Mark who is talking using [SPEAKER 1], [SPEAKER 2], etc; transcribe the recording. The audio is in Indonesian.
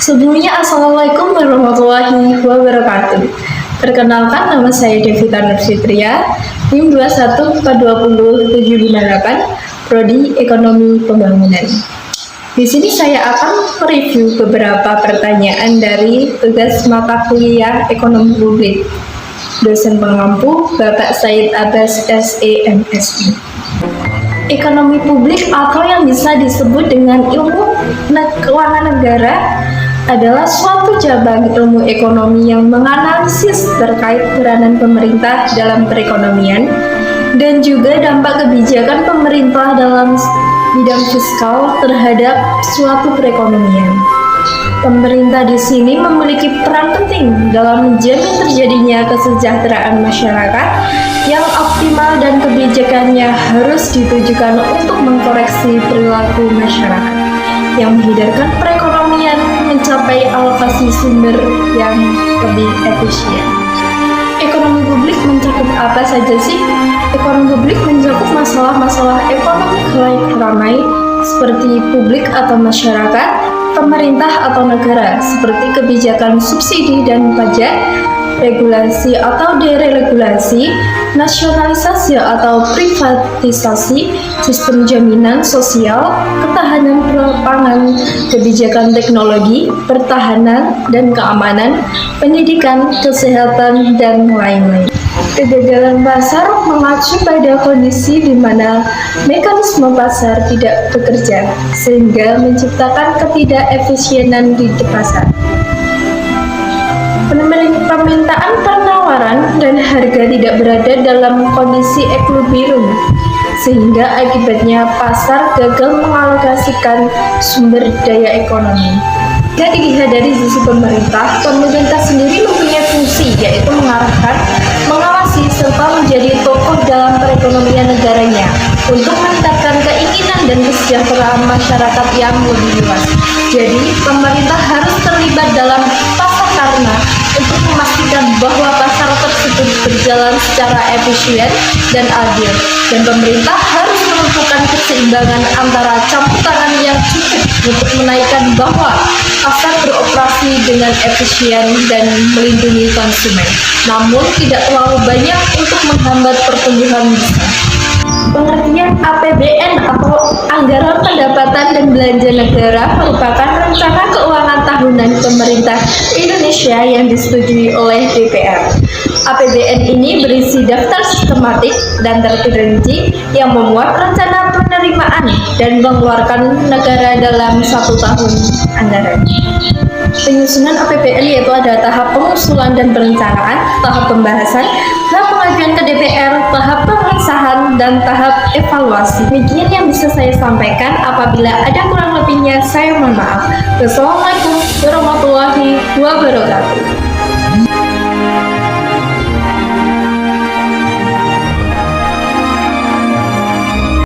[SPEAKER 1] Sebelumnya, Assalamualaikum warahmatullahi wabarakatuh. Perkenalkan, nama saya Devita Nurfitria, NIM 21420758, Prodi Ekonomi Pembangunan. Di sini saya akan mereview beberapa pertanyaan dari tugas mata kuliah Ekonomi Publik. Dosen pengampu Bapak Said Abbas SE MSI. Ekonomi publik atau yang bisa disebut dengan ilmu keuangan negara adalah suatu cabang ilmu ekonomi yang menganalisis terkait peranan pemerintah dalam perekonomian dan juga dampak kebijakan pemerintah dalam bidang fiskal terhadap suatu perekonomian. Pemerintah di sini memiliki peran penting dalam menjamin terjadinya kesejahteraan masyarakat yang optimal dan kebijakannya harus ditujukan untuk mengkoreksi perilaku masyarakat yang menghindarkan perekonomian mencapai alokasi sumber yang lebih efisien. Ekonomi publik mencakup apa saja sih? Ekonomi publik mencakup masalah-masalah ekonomi halayak ramai seperti publik atau masyarakat, pemerintah atau negara, seperti kebijakan subsidi dan pajak, regulasi atau deregulasi, nasionalisasi atau privatisasi, sistem jaminan sosial, ketahanan pangan, kebijakan teknologi, pertahanan dan keamanan, pendidikan, kesehatan, dan lain-lain. Kegagalan pasar mengacu pada kondisi di mana mekanisme pasar tidak bekerja, sehingga menciptakan ketidakefisienan di pasar. Permintaan, penawaran, dan harga tidak berada dalam kondisi equilibrium, sehingga akibatnya pasar gagal mengalokasikan sumber daya ekonomi. Jika dilihat dari sisi pemerintah sendiri mempunyai fungsi, yaitu mengarahkan, mengawasi, serta menjadi tokoh dalam perekonomian negaranya untuk meningkatkan keinginan dan kesejahteraan masyarakat yang lebih luas. Jadi, pemerintah harus terlibat dalam pasar karena untuk memastikan bahwa pasar tersebut berjalan secara efisien dan adil, dan pemerintah harus menentukan keseimbangan antara campur tangan yang cukup untuk menaikkan bahwa pasar beroperasi dengan efisien dan melindungi konsumen, namun tidak terlalu banyak untuk menghambat pertumbuhan bisnis. Pengertian APBN atau Anggaran Pendapatan dan Belanja Negara merupakan rencana keuangan tahunan pemerintah Indonesia yang disetujui oleh DPR. APBN ini berisi daftar sistematik dan terperinci yang memuat rencana penerimaan dan pengeluaran negara dalam satu tahun anggaran. Penyusunan APBN yaitu ada tahap pengusulan dan perencanaan, tahap pembahasan, tahap pengajuan ke DPR, tahap pengesahan, dan tahap evaluasi. Demikian yang bisa saya sampaikan. Apabila ada kurang lebihnya, saya mohon maaf. Wassalamualaikum warahmatullahi wabarakatuh.